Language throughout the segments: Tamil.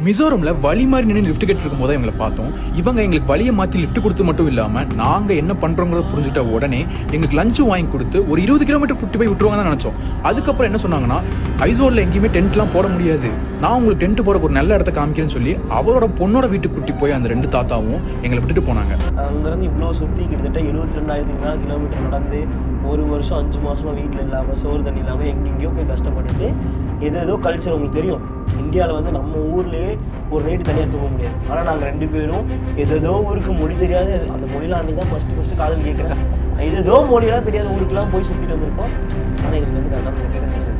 மிசோரம்ல வழி மாதிரி நின்று லிஃப்ட் கேட்டு இருக்கும் போது எங்களை பார்த்தோம். இவங்க எங்களுக்கு வழியை மாற்றி லிஃப்ட் கொடுத்து மட்டும் இல்லாம நாங்க என்ன பண்றோங்கிறத புரிஞ்சுட்ட உடனே எங்களுக்கு லஞ்சு வாங்கி கொடுத்து ஒரு 20 கிலோமீட்டர் கூட்டி போய் விட்டுருவாங்க தான் நினைச்சோம். அதுக்கப்புறம் என்ன சொன்னாங்கன்னா, ஐசோர்ல எங்கேயுமே டென்ட்லாம் போட முடியாது, நான் உங்களுக்கு டென்ட் போட ஒரு நல்ல இடத்த காமிக்கிறேன்னு சொல்லி அவரோட பொண்ணோட வீட்டுக்கு கூட்டி போய் அந்த 2 தாத்தாவும் எங்களை விட்டுட்டு போனாங்க. அங்கிருந்து இவ்வளோ சுற்றி கிட்டத்தட்ட 72,000 கிலோமீட்டர் நடந்து 1 வருஷம் 5 மாசமா வீட்டில் இல்லாமல் சோறு தண்ணி இல்லாமல் எங்கெங்கேயோ போய் கஷ்டப்பட்டுட்டு ஏதோ கல்ச்சர் உங்களுக்கு தெரியும். இந்தியாவில் வந்து நம்ம ஊர்லேயே ஒரு நைட்டு தனியாக தூங்க முடியாது. ஆனால் நாங்கள் 2 பேரும் ஏதோ ஊருக்கு மொழி தெரியாது, அந்த மொழிலாம் அன்றைக்கி தான் ஃபஸ்ட்டு காதல் கேட்குறேன். ஏதோ மொழியெல்லாம் தெரியாத ஊருக்குலாம் போய் சுற்றிட்டு வந்திருக்கோம். ஆனால் எங்களுக்கு வந்து கரெக்டாக.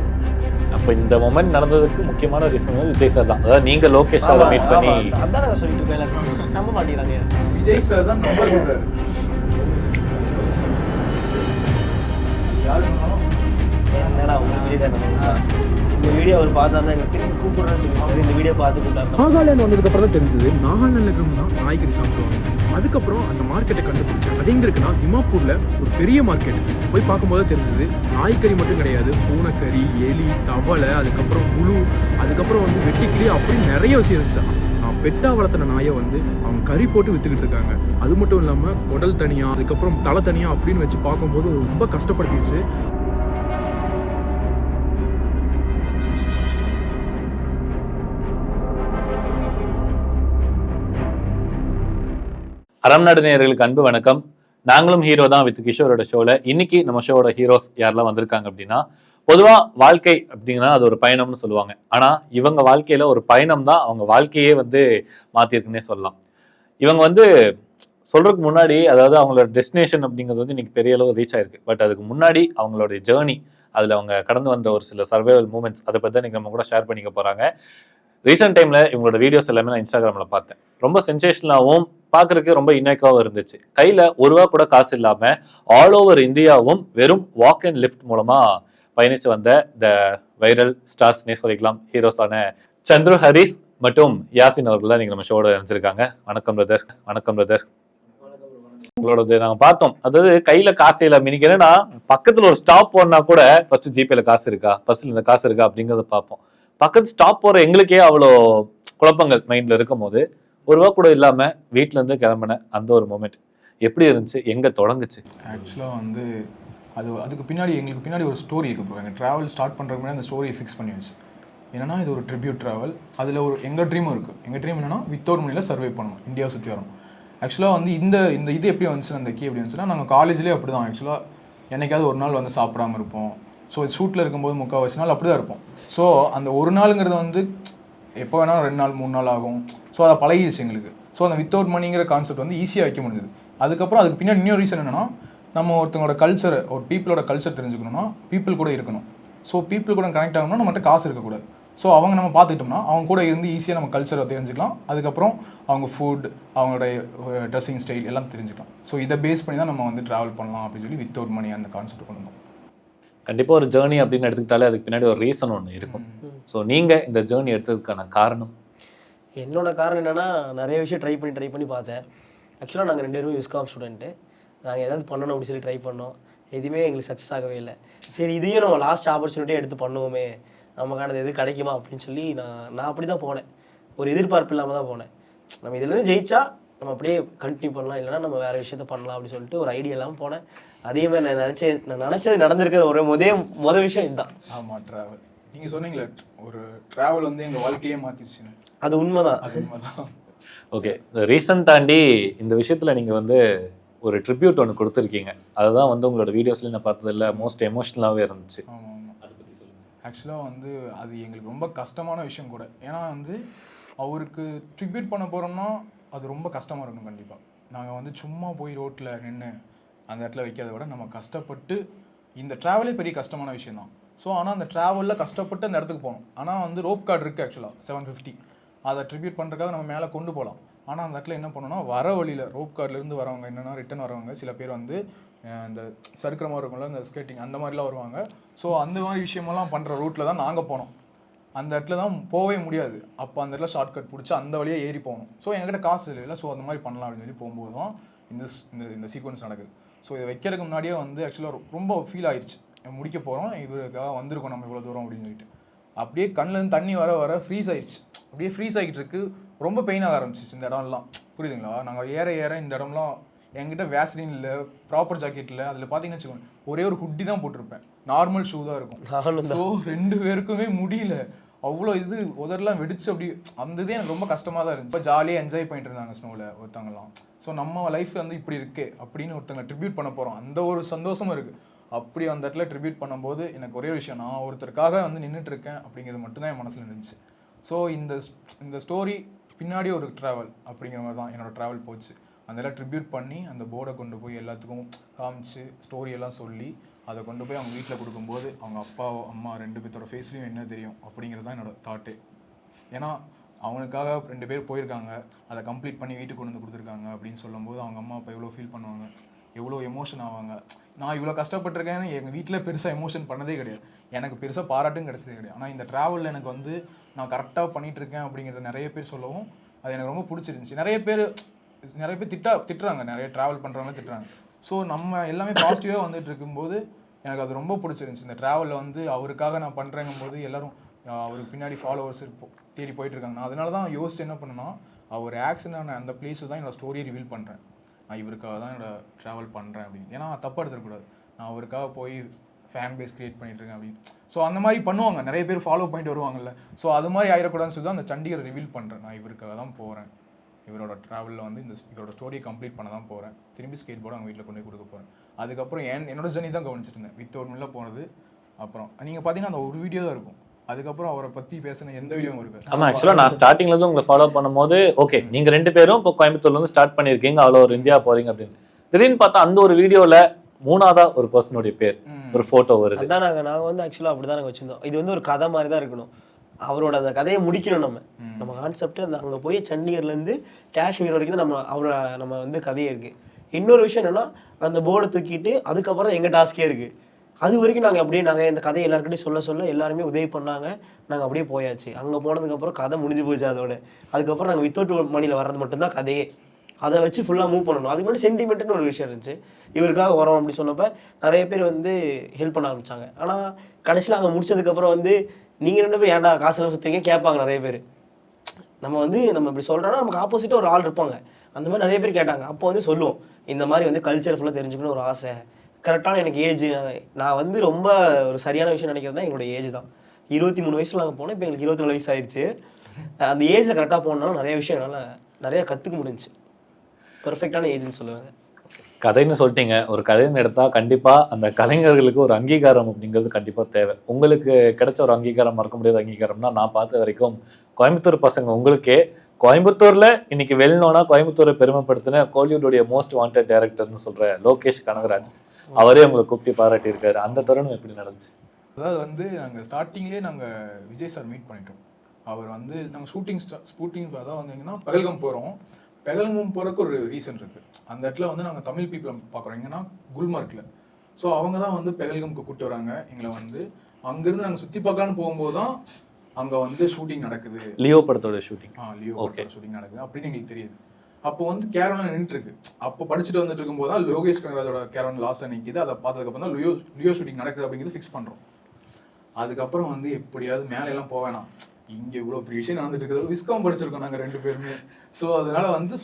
அப்போ இந்த மொமெண்ட் நடந்ததுக்கு முக்கியமான ரீசன் வந்து விஜய் சார் தான். அதாவது நீங்கள் லோகேஷ் சார் மீட் பண்ணி அதான் நாங்கள் சொல்லிட்டு இருக்கோம், நம்ப மாட்டேங்கிறாங்க. விஜய் சார் தான் நம்பர் கொடுக்குறாரு. என்னடா உங்களுக்கு விஜய் சார் இந்த வீடியோ அவர் பார்த்தாருன்னா எங்களுக்கு திரும்பி கூப்பிடுறேன்னு சொல்லி இந்த வீடியோ பார்த்து கூப்பிட்டாரு. நாகாலாந்து வந்ததுக்கு அப்புறம் தான் தெரிஞ்சது நாகாலாந்துல இருக்கிறவங்க தான் நாய்க்கறி சாப்பிடுவாங்க. அதுக்கப்புறம் அந்த மார்க்கெட்டை கண்டுபிடிச்சேன். அது எங்க இருக்குன்னா திமாப்பூர்ல ஒரு பெரிய மார்க்கெட். போய் பார்க்கும்போது தெரிஞ்சது நாய்க்கறி மட்டும் கிடையாது, பூனைக்கறி, எலி, தவளை, அதுக்கப்புறம் புழு, அதுக்கப்புறம் வந்து வெட்டிக்கிளி, அப்படி நிறைய விஷயம் இருந்துச்சு. நான் பெட்டா வளர்த்தின நாயை வந்து அவங்க கறி போட்டு வித்துக்கிட்டு இருக்காங்க. அது மட்டும் இல்லாம குடல் தனியா, அதுக்கப்புறம் தலை தனியா அப்படின்னு வச்சு பார்க்கும்போது ரொம்ப கஷ்டப்படுத்திடுச்சு. அறம் நாடு நேயர்களுக்கு அன்பு வணக்கம். நாங்களும் ஹீரோ தான் வித் கிஷோரோட ஷோல. இன்னைக்கு நம்ம ஷோவோட ஹீரோஸ் யாரெல்லாம் வந்திருக்காங்க அப்படின்னா, பொதுவா வாழ்க்கை அப்படிங்கன்னா அது ஒரு பயணம்னு சொல்லுவாங்க. ஆனா இவங்க வாழ்க்கையில ஒரு பயணம் தான் அவங்க வாழ்க்கையே வந்து மாத்திருக்குன்னே சொல்லலாம். இவங்க வந்து சொல்றதுக்கு முன்னாடி, அதாவது அவங்களோட டெஸ்டினேஷன் அப்படிங்கிறது வந்து இன்னைக்கு பெரிய அளவு ரீச் ஆயிருக்கு. பட் அதுக்கு முன்னாடி அவங்களுடைய ஜேர்னி, அதுல அவங்க கடந்து வந்த ஒரு சில சர்வைவல் மூமெண்ட்ஸ், அதை பத்தி தான் இன்னைக்கு நம்ம கூட ஷேர் பண்ணிக்க போறாங்க. ரீசெண்ட் டைம்ல இவங்களோட வீடியோஸ் எல்லாமே நான் இன்ஸ்டாகிராம்ல பார்த்தேன். ரொம்ப சென்சேஷனலாகவும் பார்க்கறதுக்கு ரொம்ப யுனிக்காவும் இருந்துச்சு. கையில ₹1 கூட காசு இல்லாம ஆல் ஓவர் இந்தியாவும் வெறும் வாக் அண்ட் லிஃப்ட் மூலமா பயணிச்சு வந்த த வைரல் ஸ்டார்ஸ்னே சொல்லிக்கலாம், ஹீரோஸான சந்துரு ஹரிஸ் மற்றும் யாசின் அவர்கள் தான் நீங்க நம்ம ஷோட நினைச்சிருக்காங்க. வணக்கம் பிரதர். வணக்கம் பிரதர். உங்களோட நாங்க பார்த்தோம், அதாவது கையில காசு இல்லை. இன்னைக்கு என்னன்னா, பக்கத்துல ஒரு ஸ்டாப் போனா கூட ஃபர்ஸ்ட் ஜிபேல காசு இருக்கா, பஸ்ல இந்த காசு இருக்கா அப்படிங்கறத பார்ப்போம். பக்கத்து ஸ்டாப் போற எங்களுக்கே அவ்வளோ குழப்பங்கள் மைண்ட்ல இருக்கும் போது ₹1 கூட இல்லாம வீட்டுல இருந்து கிளம்பின அந்த ஒரு மூமெண்ட் எப்படி இருந்துச்சு, எங்க தொடங்குச்சு? ஆக்சுவலாக வந்து அதுக்கு பின்னாடி எங்களுக்கு பின்னாடி ஒரு ஸ்டோரி இருக்கு ப்ரோ. எங்கள் ட்ராவல் ஸ்டார்ட் பண்ணுறதுக்கு முன்னாடி அந்த ஸ்டோரியை ஃபிக்ஸ் பண்ணி வச்சு, என்னன்னா இது ஒரு ட்ரிபியூட் ட்ராவல். அதில் ஒரு எங்கள் ட்ரீமும் இருக்குது. எங்கள் ட்ரீம் என்னன்னா வித்தவுட் மணியில் சர்வே பண்ணணும், இந்தியாவை சுற்றி வரணும். ஆக்சுவலாக வந்து இந்த இது எப்படி வந்துச்சு, அந்த கீ எப்படி வந்துச்சுன்னா, நாங்கள் காலேஜ்லேயே அப்படி தான். ஆக்சுவலாக என்னைக்காவது ஒரு நாள் வந்து சாப்பிடாம இருப்போம். ஸோ ஷூட்டில் இருக்கும்போது 3/4 நாள் அப்படி தான் இருப்போம். ஸோ அந்த ஒரு நாளுங்கிறது வந்து எப்போ வேணாலும் 2 நாள் 3 நாள் ஆகும். ஸோ அதை பழகிடுச்சு எங்களுக்கு. ஸோ அந்த வித்தவுட் மணிங்கிற கான்செப்ட் வந்து ஈஸியாக வைக்க முடிஞ்சது. அதுக்கப்புறம் அதுக்கு பின்னாடி இன்னொரு ரீசன் என்னென்னா, நம்ம ஒருத்தவங்களோட கல்ச்சர், ஒரு பீப்புளோட கல்ச்சர் தெரிஞ்சுக்கணும்னா பீப்புள் கூட இருக்கணும். ஸோ பீப்புள் கூட கனெக்ட் ஆகணும்னா நம்மகிட்ட காசு இருக்கக்கூடாது. ஸோ அவங்க நம்ம பார்த்துக்கிட்டோம்னா அவங்க கூட இருந்து ஈஸியாக நம்ம கல்ச்சரை தெரிஞ்சுக்கலாம். அதுக்கப்புறம் அவங்க ஃபுட், அவங்களுடைய ட்ரெஸ்ஸிங் ஸ்டைல் எல்லாம் தெரிஞ்சுக்கலாம். ஸோ இதை பேஸ் பண்ணி தான் நம்ம வந்து ட்ராவல் பண்ணலாம் அப்படின்னு சொல்லி வித்தவுட் மணி அந்த கான்செப்ட் கொண்டு வந்தோம். கண்டிப்பா ஒரு ஜேர்னி அப்படின்னு எடுத்துக்கிட்டாலே அதுக்கு பின்னாடி ஒரு ரீசன் ஒன்று இருக்கும். ஸோ நீங்க இந்த ஜேர்னி எடுத்ததுக்கான காரணம்? என்னோட காரணம் என்னன்னா, நிறைய விஷயம் ட்ரை பண்ணி பார்த்தேன். ஆக்சுவலாக நாங்கள் 2 பேரும் விஸ்காம் ஸ்டூடெண்ட்டு. நாங்கள் ஏதாவது பண்ணணும் அப்படின்னு சொல்லி ட்ரை பண்ணோம். எதுவுமே எங்களுக்கு சக்ஸஸ் ஆகவே இல்லை. சரி, இதையும் நம்ம லாஸ்ட் ஆப்பர்ச்சுனிட்டியாக எடுத்து பண்ணுவோமே, நமக்கானது எது கிடைக்குமா அப்படின்னு சொல்லி நான் அப்படி தான் போனேன். ஒரு எதிர்பார்ப்பு இல்லாமல் தான் போனேன். நம்ம இதுலேருந்து ஜெயிச்சா நம்ம அப்படியே கண்டினியூ பண்ணலாம், இல்லைனா நம்ம வேறு விஷயத்த பண்ணலாம் அப்படின்னு சொல்லிட்டு ஒரு ஐடியா இல்லாமல் போனேன். அதே மாதிரி நான் நினச்சது நடந்திருக்கிறது ஒரு முதல் விஷயம் இதுதான். ஆமாம், ட்ராவல். நீங்கள் சொன்னீங்களே, ஒரு ட்ராவல் வந்து எங்கள் வாழ்க்கையே மாற்றிடுச்சுன்னு. அது உண்மைதான். ஓகே, ரீசன் தாண்டி இந்த விஷயத்தில் நீங்கள் வந்து ஒரு ட்ரிபியூட் ஒன்று கொடுத்துருக்கீங்க. அதுதான் வந்து உங்களோட வீடியோஸ்லேயும் நான் பார்த்ததில்ல, மோஸ்ட் எமோஷ்னலாகவே இருந்துச்சு. ஆமாம், அதை பற்றி சொல்லுங்கள். ஆக்சுவலாக வந்து அது எங்களுக்கு ரொம்ப கஷ்டமான விஷயம் கூட. ஏன்னா வந்து அவருக்கு ட்ரிபியூட் பண்ண போகிறோம்னா அது ரொம்ப கஷ்டமாக இருக்கும். கண்டிப்பாக நாங்கள் வந்து சும்மா போய் ரோட்டில் நின்று அந்த இடத்துல வைக்கிறத விட நம்ம கஷ்டப்பட்டு, இந்த ட்ராவலே பெரிய கஷ்டமான விஷயம் தான். ஸோ ஆனால் அந்த ட்ராவலில் கஷ்டப்பட்டு அந்த இடத்துக்கு போகணும். ஆனால் வந்து ரோப் கார்டு இருக்குது ஆக்சுவலாக 750, அதை ட்ரிபியூட் பண்ணுறதுக்காக நம்ம மேலே கொண்டு போகலாம். ஆனால் அந்த இடத்துல என்ன பண்ணணும்னா, வர வழியில் ரோப் கார்ட்லேருந்து வரவங்க என்னென்னா, ரிட்டன் வரவங்க சில பேர் வந்து இந்த சறுக்கிற மாதிரி இருக்கும்ல, இந்த ஸ்கேட்டிங் அந்த மாதிரிலாம் வருவாங்க. ஸோ அந்த மாதிரி விஷயமெல்லாம் பண்ணுற ரூட்டில் தான் நாங்கள் போனோம். அந்த இடத்துல தான் போகவே முடியாது. அப்போ அந்த இடத்துல ஷார்ட் கட் பிடிச்சி அந்த வழியாக ஏறி போகணும். ஸோ என்கிட்ட காசு இல்லை. ஸோ அந்த மாதிரி பண்ணலாம் அப்படின்னு சொல்லி போகும்போது தான் இந்த சீக்வன்ஸ் நடக்குது. ஸோ இதை வைக்கிறதுக்கு முன்னாடியே வந்து ஆக்சுவலாக ரொம்ப ஃபீல் ஆயிடுச்சு. முடிக்க போகிறோம், இவருக்காக வந்திருக்கோம் நம்ம இவ்வளோ தூரம் அப்படின்னு சொல்லிட்டு. அப்படியே கண்ணிலேருந்து தண்ணி வர ஃப்ரீஸ் ஆயிடுச்சு. அப்படியே ஃப்ரீஸ் ஆகிட்டு இருக்கு. ரொம்ப பெயின் ஆக ஆரம்பிச்சிச்சு இந்த இடம்லாம். புரியுதுங்களா? நாங்கள் ஏற இந்த இடம்லாம் என்கிட்ட வேஸ்லின் இல்லை, ப்ராப்பர் ஜாக்கெட் இல்லை. அதில் பார்த்தீங்கன்னு வச்சுக்கோங்க, ஒரே ஒரு ஹுட்டி தான் போட்டிருப்பேன், நார்மல் ஷூ தான் இருக்கும். ஸோ 2 பேருக்குமே முடியல, அவ்வளோ இது உதறலாம் வெடிச்சு. அப்படி அந்த இதே எனக்கு ரொம்ப கஷ்டமாக தான் இருந்துச்சு. இப்போ ஜாலியாக என்ஜாய் பண்ணிட்டு இருந்தாங்க ஸ்னோவில் ஒருத்தவங்கலாம். ஸோ நம்ம லைஃப் வந்து இப்படி இருக்கே அப்படின்னு ஒருத்தங்க ட்ரிபியூட் பண்ண போகிறோம், அந்த ஒரு சந்தோஷமும் இருக்குது. அப்படி அந்த இடத்துல ட்ரிபியூட் பண்ணும்போது எனக்கு ஒரே விஷயம், நான் ஒருத்தருக்காக வந்து நின்றுட்டு இருக்கேன் அப்படிங்கிறது மட்டும்தான் என் மனசில் இருந்துச்சு. ஸோ இந்த ஸ்டோரி பின்னாடி ஒரு ட்ராவல் அப்படிங்கிற மாதிரி தான் என்னோடய ட்ராவல் போச்சு. அதெல்லாம் ட்ரிபியூட் பண்ணி அந்த போர்டை கொண்டு போய் எல்லாத்துக்கும் காமிச்சு ஸ்டோரியெல்லாம் சொல்லி அதை கொண்டு போய் அவங்க வீட்டில் கொடுக்கும்போது அவங்க அப்பா அம்மா 2 பேர்த்தோட ஃபேஸ்லையும் என்ன தெரியும் அப்படிங்கிறது தான் என்னோடய தாட்டே. ஏன்னா அவனுக்காக 2 பேர் போயிருக்காங்க, அதை கம்ப்ளீட் பண்ணி வீட்டுக்கு கொண்டு வந்து கொடுத்துருக்காங்க அப்படின்னு சொல்லும்போது அவங்க அம்மா அப்பா எவ்வளோ ஃபீல் பண்ணுவாங்க, எவ்வளோ எமோஷன் ஆவாங்க. நான் இவ்வளோ கஷ்டப்பட்டிருக்கேன்னு எங்கள் வீட்டில் பெருசாக எமோஷன் பண்ணதே கிடையாது, எனக்கு பெருசாக பாராட்டும் கிடச்சதே கிடையாது. ஆனால் இந்த ட்ராவலில் எனக்கு வந்து நான் கரெக்டாக பண்ணிகிட்ருக்கேன் அப்படிங்கிறத நிறைய பேர் சொல்லவும் அது எனக்கு ரொம்ப பிடிச்சிருந்துச்சி. நிறைய பேர் திட்டுறாங்க, நிறைய ட்ராவல் பண்ணுறவங்க திட்டுறாங்க. ஸோ நம்ம எல்லாமே பாசிட்டிவாக வந்துட்டு இருக்கும்போது எனக்கு அது ரொம்ப பிடிச்சிருந்துச்சி. இந்த ட்ராவலில் வந்து அவருக்காக நான் பண்ணுறேங்கும் போது எல்லோரும் அவருக்கு பின்னாடி ஃபாலோவர்ஸ் தேடி போயிட்டுருக்காங்க. நான் அதனால தான் யோசிச்சு என்ன பண்ணேன்னா, அவர் ஆக்சிடென்ட் அந்த பிளேஸில் தான் என்னோடய ஸ்டோரியை ரிவீல் பண்ணுறேன். நான் இவருக்காக தான் என்னோடய ட்ராவல் பண்ணுறேன் அப்படின்னு. ஏன்னா தப்பாக எடுத்துடக்கூடாது, நான் அவருக்காக போய் ஃபேன் பேஸ் க்ரியேட் பண்ணிட்டுருக்கேன் அப்படின்னு. ஸோ அந்த மாதிரி பண்ணுவாங்க, நிறைய பேர் ஃபாலோ பண்ணிட்டு வருவாங்கல்ல. ஸோ அது மாதிரி ஆயிடக்கூடாதுன்னு சொல்லி தான் அந்த சண்டிகரை ரிவீல் பண்ணுறேன். நான் இவருக்காக தான் போகிறேன், இவரோட ட்ராவலில் வந்து இவரோட ஸ்டோரியை கம்ப்ளீட் பண்ண தான் போகிறேன். திரும்பி ஸ்கேட் போர்டு அவங்க வீட்டில் கொண்டு போய் கொடுக்க போகிறேன். அதுக்கப்புறம் என்னோட ஜர்னி தான் கவனிச்சிட்டு இருந்தேன். வித்தவுட் மில்ல போனது. அப்புறம் நீங்கள் பார்த்தீங்கன்னா அந்த ஒரு வீடியோ தான் இருக்கும், அதுக்கப்புறம் அவரை பற்றி பேசின எந்த வீடியோவும் இருக்கு. ஆமாம், ஆக்சுவலாக நான் ஸ்டார்டிங்ல இருந்து உங்களை ஃபாலோ பண்ணும்போது ஓகே நீங்கள் 2 பேரும் இப்போ கோயம்புத்தூர்லேருந்து ஸ்டார்ட் பண்ணியிருக்கீங்க, அவ்வளோ ஒரு இந்தியா போகிறீங்க அப்படின்னு. திடீர்னு பார்த்தா அந்த ஒரு வீடியோவில் 3ஆவதா ஒரு பர்சனுடைய பேர் ஒரு ஃபோட்டோ வருது. அதான் நாங்கள் வந்து ஆக்சுவலாக அப்படி தான் நாங்கள் வச்சுருந்தோம். இது வந்து ஒரு கதை மாதிரி தான் இருக்கணும், அவரோட அந்த கதையை முடிக்கணும். நம்ம கான்செப்ட் அந்த அங்கே போய் சண்டிகர்லேருந்து காஷ்மீர் வரைக்கும் தான் நம்ம வந்து கதையே இருக்குது. இன்னொரு விஷயம் என்னென்னா, அந்த போர்டை தூக்கிட்டு அதுக்கப்புறம் எங்கள் டாஸ்கே இருக்குது. அது வரைக்கும் நாங்கள் இந்த கதையை எல்லாருக்கிட்டையும் சொல்ல எல்லாருமே உதவி பண்ணாங்க. நாங்கள் அப்படியே போயாச்சு. அங்கே போனதுக்கப்புறம் கதை முடிஞ்சு போச்சு அதோட. அதுக்கப்புறம் நாங்கள் வித்தவுட் மணியில் வர்றது மட்டும்தான் கதையே. அதை வச்சு ஃபுல்லாக மூவ் பண்ணணும். அதுக்கு முன்னாடி சென்டிமெண்ட்னு ஒரு விஷயம் இருந்துச்சு. இவருக்காக வரோம் அப்படி சொன்னப்போ நிறைய பேர் வந்து ஹெல்ப் பண்ண ஆரம்பித்தாங்க. ஆனால் கடைசியில் அங்கே முடிச்சதுக்கப்புறம் வந்து நீங்கள் 2 பேர் ஏன்டா காசெல்லாம் சுற்றுறீங்க கேட்பாங்க நிறைய பேர். நம்ம இப்படி சொல்கிறோன்னா நமக்கு ஆப்போசிட்டாக ஒரு ஆள் இருப்பாங்க, அந்த மாதிரி நிறைய பேர் கேட்டாங்க. அப்போ வந்து சொல்லுவோம், இந்த மாதிரி வந்து கல்ச்சர் ஃபுல்லாக தெரிஞ்சுக்கணும் ஒரு ஆசை. கரெக்டான எனக்கு ஏஜ், நான் வந்து ரொம்ப ஒரு சரியான விஷயம் நினைக்கிறதுனா எங்களோட ஏஜ் தான். 23 வயசில் நாங்கள் போனோம், இப்போ எங்களுக்கு 24 வயசு ஆயிடுச்சு. அந்த ஏஜில் கரெக்டாக போனாலும் நிறைய விஷயம் என்னால் நிறையா கற்றுக்க முடிஞ்சிச்சு. பெர்ஃபெக்டான ஏஜ்னு சொல்லுவாங்க. கதைன்னு சொல்லிட்டீங்க, ஒரு கதைன்னு எடுத்தால் கண்டிப்பாக அந்த கலைஞர்களுக்கு ஒரு அங்கீகாரம் அப்படிங்கிறது கண்டிப்பாக தேவை. உங்களுக்கு கிடைச்ச ஒரு அங்கீகாரம், மறக்க முடியாத அங்கீகாரம்னா நான் பார்த்த வரைக்கும் கோயம்புத்தூர் பசங்க உங்களுக்கே கோயம்புத்தூர்ல இன்னைக்கு வெல்னோனா கோயம்புத்தூரை பெருமைப்படுத்தின கோலிவுடைய மோஸ்ட் வாண்டட் டைரக்டர்னு சொல்ற லோகேஷ் கனகராஜ் அவரே உங்களை கூப்பிட்டு பாராட்டி இருக்காரு. அந்த தருணம் எப்படி நடந்துச்சு? அதாவது வந்து நாங்கள் ஸ்டார்டிங்லேயே நாங்கள் விஜய் சார் மீட் பண்ணிட்டோம். அவர் வந்து நாங்கள் ஷூட்டிங் அதான் வந்தீங்கன்னா பெகல்கம் போகிறோம். பெகல்கம் போகிறதுக்கு ஒரு ரீசன் இருக்குது. அந்த இடத்துல வந்து நாங்கள் தமிழ் பீப்புளை பார்க்குறோம், எங்கன்னா குல்மார்க்கில். ஸோ அவங்க தான் வந்து பெகல்கம்க்கு கூப்பிட்டு வராங்க எங்களை. வந்து அங்கேருந்து நாங்கள் சுற்றி பார்க்கலான்னு போகும்போது தான் அங்கே வந்து ஷூட்டிங் நடக்குது, லியோ படத்தோட ஷூட்டிங். லியோ படத்தோட ஷூட்டிங் நடக்குது அப்படின்னு எங்களுக்கு தெரியுது. அப்போ வந்து கேரவனில் நின்றுருக்கு. அப்போ படிச்சுட்டு வந்துட்டு இருக்கும்போது தான் லோகேஷ் கனகராஜோட கேரவன் லாஸ்ட்டாக நிற்கிது. அதை பார்த்ததுக்கப்புறம் தான் லியோ ஷூட்டிங் நடக்குது அப்படிங்கிறது ஃபிக்ஸ் பண்ணுறோம். அதுக்கப்புறம் வந்து எப்படியாவது மேலையெல்லாம் போவேணாம், இங்கே இவ்வளோ பெரிய விஷயம் நடந்துட்டு இருக்குது. விஸ்காம் படிச்சிருக்கோம் நாங்கள் 2 பேருமே. ஸோ அதனால வந்து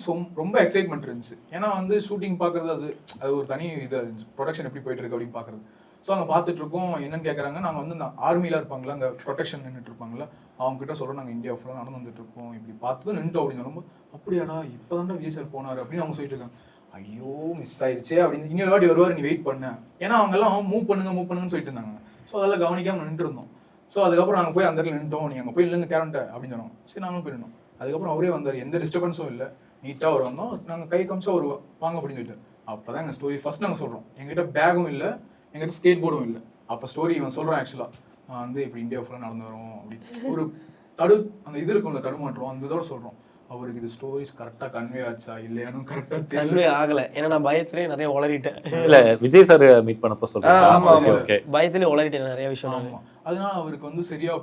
ரொம்ப எக்ஸைட்மெண்ட் இருந்துச்சு. ஏன்னா வந்து ஷூட்டிங் பார்க்குறது அது ஒரு தனி இதாக இருந்துச்சு, ப்ரொடக்ஷன் எப்படி போயிட்டு இருக்கு அப்படின்னு பார்க்குறது. ஸோ அங்கே பார்த்துட்டு இருக்கோம். என்னன்னு கேட்குறாங்க, நாங்கள் வந்து இந்த ஆர்மியில் இருப்பாங்களா, அங்கே ப்ரொடெக்ஷன் நின்றுட்டு இருப்பாங்களா, அவங்க கிட்ட சொல்கிறோம் நாங்கள் இந்தியா ஃபுல்லாக நடந்து வந்துட்டு இருக்கோம், இப்படி பார்த்து நின்றுட்டோம் அப்படின்னு சொல்லும்போது, அப்படியாடா இப்போ தான் விஜய் சார் போனார் அப்படின்னு அவங்க சொல்லிட்டு இருக்காங்க. ஐயோ மிஸ் ஆயிடுச்சே அப்படின்னு. இன்னொரு வாட்டி வருவார், நீ வெயிட் பண்ண. ஏன்னா அவங்கெல்லாம் மூவ் பண்ணுங்கன்னு சொல்லிட்டு இருந்தாங்க. ஸோ அதெல்லாம் கவனிக்காமல் நின்று இருந்தோம். ஸோ அதுக்கப்புறம் நாங்கள் போய் அந்த இடத்துல நின்றுட்டோம், நீங்கள் அங்கே போய் இல்லைங்க கேரண்ட்டை அப்படின்னு சொன்னோம். சரி நாங்களும் போயிருந்தோம். அதுக்கப்புறம் அவரே வந்தார், எந்த டிஸ்டர்பன்ஸும் இல்லை, நீட்டாக அவர் வந்தோம். நாங்கள் கை காமிச்சா ஒரு வாங்க அப்படின்னு சொல்லிட்டு. அப்போ தான் எங்கள் ஸ்டோரி ஃபஸ்ட் நாங்கள் சொல்கிறோம். எங்ககிட்ட பேகும் இல்லை, எங்கிட்ட ஸ்கேட் போர்டும் இல்லை. அப்போ ஸ்டோரி இவன் சொல்கிறான், ஆக்சுவலாக நான் வந்து இப்படி இந்தியா ஃபுல்லாக நடந்து வரும் அப்படி ஒரு அந்த இது இருக்கும்ல தடுமாற்றம், அந்த இதோட சொல்கிறோம். அவருக்கு இது ஸ்டோரிஸ் கரெக்டாக கன்வே ஆச்சா இல்லையானு கரெக்டாக கன்வே ஆகலை. ஏன்னா நான் பயத்திலே நிறைய உளறிட்டேன். இல்லை விஜய் சார் மீட் பண்ணப்போ சொல்கிறேன், பயத்திலே உளறிட்டேன் நிறைய விஷயம். ஆமாம், அதனால அவருக்கு வந்து சரியா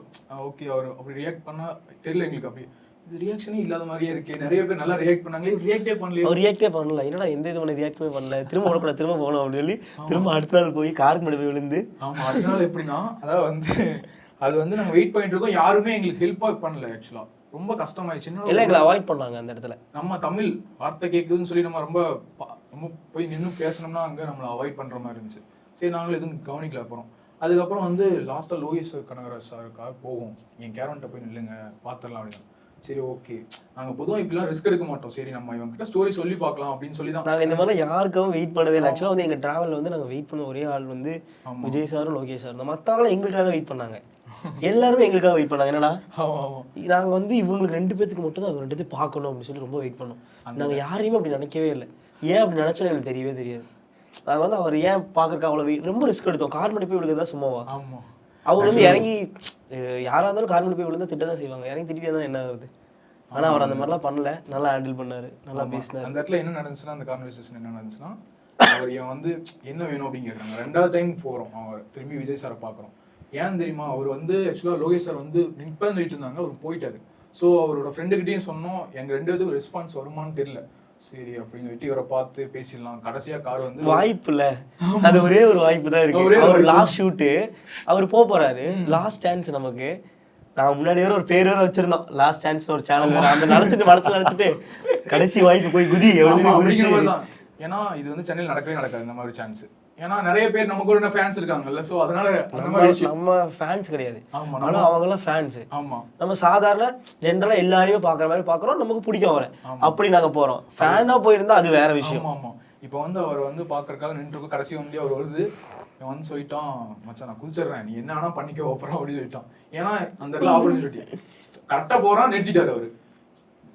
ஓகே அவர் அப்படி ரியாக்ட் பண்ணால் தெரியல எங்களுக்கு. அப்படி இது ரியாக்ஷனே இல்லாத மாதிரியே இருக்கே, நிறைய பேர் நல்லா ரியாக்ட் பண்ணாங்க, ரியாக்டே பண்ணல. என்னடா எந்த இது ஒன்று ரியாக்டே பண்ணல, திரும்ப ஓடக்கூடாது, திரும்ப போகணும் அப்படின்னு சொல்லி திரும்ப அடுத்த நாள் போய் காருக்கு முன்னாடி போய் விழுந்து. ஆமாம், அடுத்த நாள் எப்படின்னா அதாவது வந்து அது வந்து நாங்கள் வெயிட் பண்ணிட்டு இருக்கோம், யாருமே எங்களுக்கு ஹெல்ப்பாக பண்ணல. ஆக்சுவலாக ரொம்ப கஷ்டமாயிடுச்சு. எல்லாம் எங்களை அவாய்ட் பண்ணாங்க அந்த இடத்துல. நம்ம தமிழ் வார்த்தை கேட்குதுன்னு சொல்லி நம்ம ரொம்ப போய் நின்று பேசணும்னா அங்கே நம்மளை அவாய்ட் பண்ணுற மாதிரி இருந்துச்சு. சரி நாங்களும் எதுவும் கவனிக்கல. அதுக்கப்புறம் வந்து லாஸ்ட்டாக லோகேஷ் கனகராஜ் சாருக்காக போவோம், என் கேரவன்ட்ட போய் நில்லுங்க பார்த்துடலாம் அப்படின்னு. சரி ஓகே, நாங்கள் பொதுவாக இப்படிலாம் ரிஸ்க் எடுக்க மாட்டோம், சரி நம்ம இவங்ககிட்ட ஸ்டோரி சொல்லி பார்க்கலாம் அப்படின்னு சொல்லி தான். நாங்கள் இந்த மாதிரிலாம் யாருக்காகவும் வெயிட் பண்ணதே இல்லை. ஆக்சுவலாக வந்து எங்கள் ட்ராவலில் வந்து நாங்கள் வெயிட் பண்ண ஒரே ஆள் வந்து விஜய் சாரும் லோகேஷ் சார் தான். மற்றவங்களாம் எங்களுக்காக தான் வெயிட் பண்ணாங்க, எல்லாருமே எங்களுக்காக வெயிட் பண்ணாங்க. என்னன்னா நாங்கள் வந்து இவங்களுக்கு 2 பேத்துக்கு மட்டும் தான் 2 பேர்த்தையும் பார்க்கணும் அப்படின்னு சொல்லி ரொம்ப வெயிட் பண்ணோம். நாங்கள் யாரையுமே அப்படி நினைக்கவே இல்லை. ஏன் அப்படி நினைச்சோன்னு எங்களுக்கு தெரியவே தெரியாது. நாங்கள் வந்து அவர் ஏன் பார்க்கறக்கு அவ்வளோ ரொம்ப ரிஸ்க் எடுத்தோம். கார் பண்ணி போய் விழுகிறதா சும்மாவா? அவர் வந்து இறங்கி யாராக இருந்தாலும் கார் பண்ணி போய் விழுந்தா திட்ட தான் செய்வாங்க, இறங்கி திட்டிட்டு தான் என்ன ஆகுது. ஆனால் அவர் அந்த மாதிரிலாம் பண்ணல, நல்லா ஹேண்டில் பண்ணாரு, நல்லா பேசினார். அந்த இடத்துல என்ன நடந்துச்சுன்னா, அந்த கான்வர்சேஷன் என்ன நடந்துச்சுன்னா, அவர் என் வந்து என்ன வேணும் அப்படின்னு கேட்குறாங்க. 2வது டைம் போகிறோம், அவர் திரும்பி விஜய் சாரை பார்க்குறோம். ஏன் தெரியுமா, அவர் வந்து ஆக்சுவலாக லோகேஷ் சார் வந்து நிற்பேன்னு சொல்லிட்டு இருந்தாங்க, அவர் போயிட்டாரு. ஸோ அவரோட ஃப்ரெண்டுக்கிட்டையும் சொன்னோம், எங்கள் 2 பேருக்கு ரெஸ்பான்ஸ் வருமானு தெரியல. சரி அப்படின்னு சொல்லிட்டு இவரை பார்த்து பேசிடலாம். கடைசியாக கார் வந்து வாய்ப்பு இல்லை, அது ஒரே ஒரு வாய்ப்பு தான் இருக்கு. லாஸ்ட் ஷூட்டு அவர் போறாரு, லாஸ்ட் சான்ஸ் நமக்கு. நான் முன்னாடி வேற ஒரு பேர் வேற வச்சிருந்தோம், லாஸ்ட் சான்ஸ் ஒரு சேனல் வேற, அந்த நினைச்சிட்டு மனசுல நினைச்சிட்டு கடைசி வாய்ப்பு போய் குதி. ஏன்னா இது வந்து சென்னையில் நடக்கவே நடக்காது இந்த மாதிரி சான்ஸ். ஏன்னா நிறைய பேர் நம்ம கூட ஃபேன்ஸ் இருக்காங்கல்ல, சோ அதனால அந்த மாதிரி விஷயம். நம்ம ஃபேன்ஸ் கிடையாது, ஆனா அவங்க எல்லாம் ஃபேன்ஸ். ஆமா, நம்ம சாதாரண ஜெனரலா எல்லாரையும் பாக்குற மாதிரி பாக்குறோம், நமக்கு பிடிக்கும் அவரை, அப்படி நாங்க போறோம். ஃபேனா போயிருந்தா அது வேற விஷயம். ஆமா, இப்போ வந்து அவர் வந்து பாக்குறதுக்காக நின்றுருக்கு. கடைசி வண்டி அவர் வருது, வந்து சொல்லிட்டான், மச்சான் நான் குதிச்சிடுறேன், நீ என்ன வேணா பண்ணிக்க ஓப்பறோம் அப்படின்னு சொல்லிட்டான். ஏன்னா அந்த இடத்துல ஆப்பர்ச்சுனிட்டி கரெக்டா போறான், நிறுத்திட்டாரு அவரு,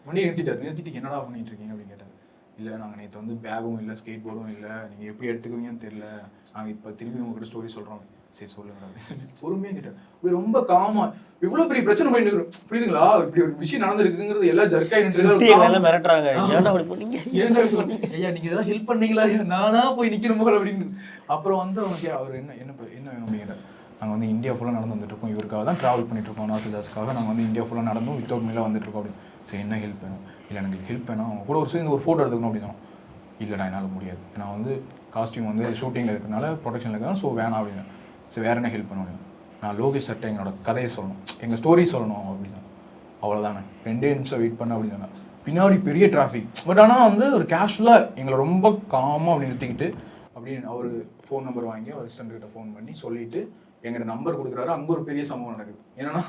வண்டி நிறுத்திட்டு என்னடா பண்ணிட்டு இருக்கீங்க அப்படின்னு கேட்டாரு. இல்லை நாங்கள் நேற்று வந்து பேகும் இல்லை, ஸ்கேட் போர்டும் இல்லை, நீங்கள் எப்படி எடுத்துக்குவீங்கன்னு தெரியல, நாங்கள் இப்போ திரும்பி உங்ககிட்ட ஸ்டோரி சொல்கிறோம். சரி சொல்லுங்க அப்படின்னு பொறுமையாக கேட்டார். அப்படி ரொம்ப காமா, இவ்வளோ பெரிய பிரச்சனை பண்ணிட்டு புரியுதுங்களா, இப்படி ஒரு விஷயம் நடந்திருக்குங்கிறது எல்லாம் ஜர்க்காயின்னு மிரட்டுறாங்க. ஐயா நீங்கள் இதெல்லாம் ஹெல்ப் பண்ணீங்களா, நானா போய் நிற்கணும் போல அப்படின்னு. அப்புறம் வந்து அவனுக்கு அவர் என்ன வேணும் அப்படிங்கிறார். நாங்கள் வந்து இந்தியா ஃபுல்லாக நடந்து வந்துட்டு இருக்கோம், இவருக்காக தான் ட்ராவல் பண்ணிட்டு இருக்கோம், நாசிதாஸ்க்காக நாங்கள் வந்து இந்தியா ஃபுல்லாக நடந்தும் வித்தவுட் மீலாக வந்துட்டு இருக்கோம் அப்படின்னு. சரி என்ன ஹெல்ப் வேணும்? இல்லை எனக்கு ஹெல்ப் வேணும், அவங்க கூட ஒரு ஃபோட்டோ எடுத்துக்கணும் அப்படின்னா. இல்லைடா என்னால் முடியாது, நான் வந்து காஸ்டியூம் வந்து ஷூட்டிங்கில் இருக்கிறனால ப்ரொடக்ஷனில் இருக்கிறனால, ஸோ வேணாம் அப்படின்னா. ஸோ வேறு என்ன ஹெல்ப் பண்ண முடியும்? நான் லோகேஷ் சட்டை எங்களோட கதையை சொல்லணும், எங்கள் ஸ்டோரி சொல்லணும் அப்படின்னா. அவ்வளோதானே, 2 நிமிஷம் வெயிட் பண்ண அப்படின்னு. பின்னாடி பெரிய டிராஃபிக். பட் ஆனால் வந்து ஒரு கேஷுவலாக எங்களை ரொம்ப காமாக அப்படி நிறுத்திக்கிட்டு அப்படின்னு அவர் ஃபோன் நம்பர் வாங்கி அவர் அசிஸ்டன்ட்கிட்ட ஃபோன் பண்ணி சொல்லிவிட்டு எங்கிட்ட நம்பர் கொடுக்குறாரு. அங்கே ஒரு பெரிய சம்பவம் நடக்குது. என்னன்னா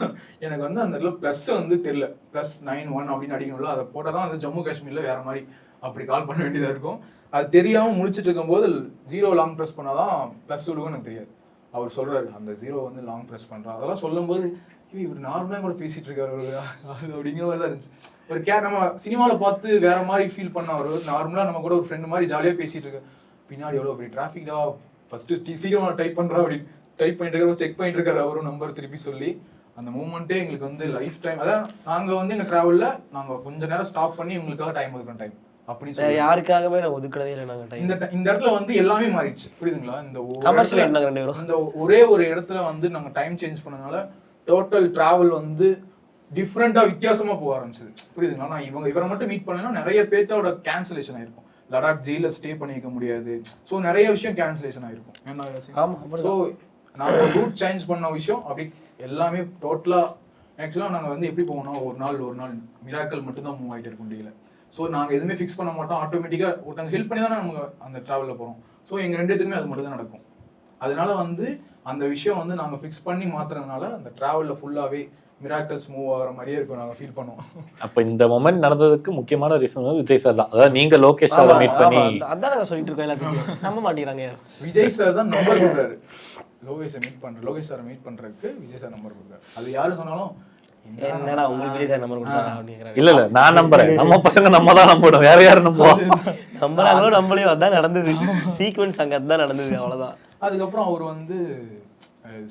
எனக்கு வந்து அந்த இடத்துல ப்ளஸ் வந்து தெரியல, +91 அப்படின்னு அடிக்கணும்ல, அதை போட்டால் தான் வந்து ஜம்மு காஷ்மீரில் வேறு மாதிரி அப்படி கால் பண்ண வேண்டியதாக இருக்கும். அது தெரியாமல் முழிச்சிட்டு இருக்கும்போது 0 லாங் ப்ரெஸ் பண்ணால் தான் ப்ளஸ் விடுவோம் எனக்கு தெரியாது. அவர் சொல்கிறாரு அந்த 0 வந்து லாங் ப்ரெஸ் பண்ணுறா. அதெல்லாம் சொல்லும்போது இவர் நார்மலாக கூட பேசிகிட்டு இருக்காரு அப்படிங்கிற மாதிரி தான் இருந்துச்சு. ஒரு நம்ம சினிமாவில் பார்த்து வேறு மாதிரி ஃபீல் பண்ண அவர் நார்மலாக நம்ம கூட ஒரு ஃப்ரெண்டு மாதிரி ஜாலியாக பேசிகிட்டு இருக்கு. பின்னாடி எவ்வளோ பெரிய டிராஃபிக்டா, ஃபஸ்ட்டு சீக்கிரமாக டைப் பண்ணுறா அப்படின்னு டைப் பண்ணிட்டு இருக்காரு, செக் பண்ணிட்டு இருக்காரு அவரும் நம்பர் திருப்பி சொல்லி. அந்த மூமெண்ட்டே எங்களுக்கு வந்து லைஃப் டைம். அதான் நாங்கள் வந்து எங்கள் ட்ராவலில் நாங்கள் கொஞ்சம் நேரம் ஸ்டாப் பண்ணி உங்களுக்காக டைம் ஒதுக்கணும் டைம் அப்படி சொல்லி யாருக்காகவே நான் ஒதுக்கறதே இல்லை. நாங்கள் டைம் இந்த இடத்துல வந்து எல்லாமே மாறிடுச்சு, புரியுதுங்களா? இந்த ஒரே ஒரு இடத்துல வந்து நாங்கள் டைம் சேஞ்ச் பண்ணதுனால டோட்டல் ட்ராவல் வந்து டிஃப்ரெண்ட்டாக வித்தியாசமாக போக ஆரம்பிச்சது, புரியுதுங்களா? நான் இவரை மட்டும் மீட் பண்ணலைன்னா நிறைய பேர்த்தோட கேன்சலேஷன் ஆயிருக்கும். லடாக் ஜெயிலில் ஸ்டே பண்ணிக்க முடியாது. ஸோ நிறைய விஷயம் கேன்சலேஷன் ஆயிருக்கும். என்ன ஸோ நாங்கள் ரூட் சேஞ்ச் பண்ண விஷயம் அப்படி எல்லாமே டோட்டலாக. ஆக்சுவலாக நாங்கள் வந்து எப்படி போகணும், ஒரு நாள் மிராக்கல் மட்டும்தான் மூவ் ஆகிட்டு இருக்க முடியல. ஸோ நாங்கள் எதுவுமே ஃபிக்ஸ் பண்ண மாட்டோம், ஆட்டோமேட்டிக்காக ஒருத்தங்க ஹெல்ப் பண்ணி தானே நம்ம அந்த ட்ராவலில் போகிறோம். ஸோ எங்கள் 2 பேத்துக்குமே அது மட்டும் தான் நடக்கும். அதனால வந்து அந்த விஷயம் வந்து நாங்கள் ஃபிக்ஸ் பண்ணி மாற்றுறதுனால அந்த ட்ராவலில் ஃபுல்லாகவே மிராக்கல்ஸ் மூவ் ஆகிற மாதிரியே இருக்கும், நாங்கள் ஃபீல் பண்ணுவோம். அப்போ இந்த மொமெண்ட் நடந்ததுக்கு முக்கியமான ரீசன் வந்து விஜய் சார் தான். அதாவது நீங்கள் லோகேஷ் சாரை மீட் பண்ணி அதான் நாங்கள் சொல்லிட்டு இருக்கோம், எல்லாத்தையும் நம்ப மாட்டேங்கிறாங்க. விஜய் சார் தான் நம்பர் கொடுக்குறாரு, லோகேஷ் சாரை மீட் பண்ணுறதுக்கு விஜய் சார் நம்பர் கொடுக்குறாரு. அது யாரும் சொன்னாலும் என்னடா உங்களுக்கு விஜய் சார் நம்பர் கொடுத்தாரா அப்படிங்கிறாங்க. இல்ல நான் நம்புறேன், நம்ம பசங்க நம்ம தான் நம்பணும், வேற யாரும் நம்புவோம். நம்புறாங்களோ நம்மளையும், அதான் நடந்தது சீக்வன்ஸ், அங்கே அதுதான் நடந்தது, அவ்வளோதான். அதுக்கப்புறம் அவர் வந்து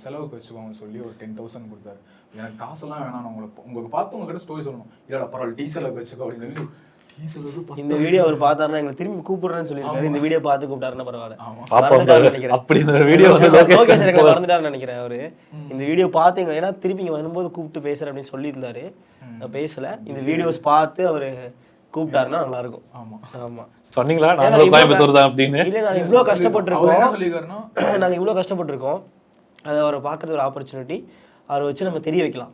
செலவுக்கு வச்சுக்கோங்க சொல்லி ஒரு 10,000 கொடுத்தாரு. எனக்கு காசெல்லாம் வேணாம், உங்களுக்கு பார்த்து உங்ககிட்ட ஸ்டோரி சொல்லணும். இல்லடா பரவாயில்ல, டீ செலவுக்கு வச்சுக்கோ அப்படின்னு சொல்லி இந்த வீடியோ அவர் பார்த்தாருன்னா எங்களை திரும்பி கூப்பிடுறேன்னு சொல்லியிருக்காரு. இந்த வீடியோ பார்த்து கூப்பிட்டாருன்னா பரவாயில்ல. அப்படி இந்த வீடியோ மறந்துட்டாருன்னு நினைக்கிறேன் அவரு. இந்த வீடியோ பார்த்தீங்க, ஏன்னா திருப்பி இங்க வரும்போது கூப்பிட்டு பேசுறேன் அப்படின்னு சொல்லியிருந்தாரு. நான் பேசல, இந்த வீடியோஸ் பார்த்து அவரு கூப்பிட்டாருன்னா நல்லா இருக்கும். ஆமா சொன்னீங்களா நாங்களும் கோயம்புத்தூர் தான் அப்படின்னு? இல்ல, நாங்க இவ்வளவு கஷ்டப்பட்டிருக்கோம், அதை அவரை பார்க்கறது ஒரு ஆப்பர்ச்சுனிட்டி. அவரை வச்சு நம்ம தெரிய வைக்கலாம்.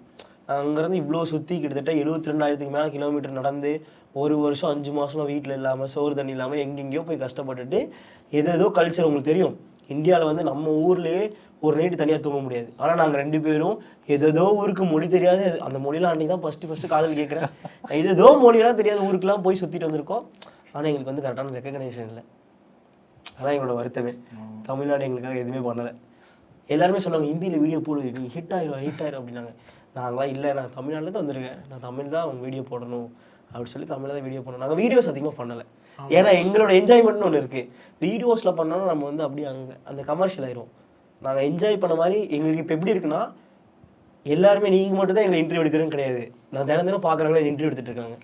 அங்கேருந்து இவ்வளோ சுற்றி கிட்டத்தட்ட 72,000 மேலே கிலோமீட்டர் நடந்து 1 வருஷம் 5 மாதமாக வீட்டில் இல்லாமல் சோறு தண்ணி இல்லாமல் எங்கெங்கேயோ போய் கஷ்டப்பட்டுட்டு ஏதோ கல்ச்சர் உங்களுக்கு தெரியும். இந்தியாவில் வந்து நம்ம ஊர்லேயே ஒரு நைட்டு தனியாக தூங்க முடியாது. ஆனால் நாங்கள் 2 பேரும் ஏதோ ஊருக்கு மொழி தெரியாத அந்த மொழிலாம் அன்றைக்கி தான் ஃபஸ்ட்டு காதல் கேட்குறேன். ஏதோ மொழியெல்லாம் தெரியாத ஊருக்குலாம் போய் சுற்றிட்டு வந்திருக்கோம். ஆனால் எங்களுக்கு வந்து கரெக்டான ரெக்கக்னேஷன் இல்லை. அதான் எங்களோட வருத்தமே. தமிழ்நாடு எங்களுக்காக எதுவுமே பண்ணலை. எல்லாருமே சொன்னாங்க ஹிந்தியில் வீடியோ போடு, நீ ஹிட் ஆயிரும் அப்படின்னாங்க. நாங்களாம் இல்லை, நான் தமிழ்நாட்டில் தான் வந்திருக்கேன், நான் தமிழ் தான் அவங்க வீடியோ போடணும் அப்படின்னு சொல்லி தமிழில் தான் வீடியோ பண்ணணும். நாங்கள் வீடியோஸ் அதிகமாக பண்ணலை. ஏன்னா எங்களோட என்ஜாய்மெண்ட்னு ஒன்று இருக்குது. வீடியோஸில் பண்ணோன்னா நம்ம வந்து அப்படியே அங்கே அந்த கமர்ஷியல் ஆயிரும். நாங்கள் என்ஜாய் பண்ண மாதிரி எங்களுக்கு இப்போ எப்படி இருக்குன்னா, எல்லாருமே நீங்கள் மட்டும் தான் எங்களை இன்டர்வியூ எடுக்கிறேன்னு கிடையாது. நான் தினம் பார்க்குறவங்களே இன்டர்வியூ எடுத்துகிட்டு இருக்காங்க.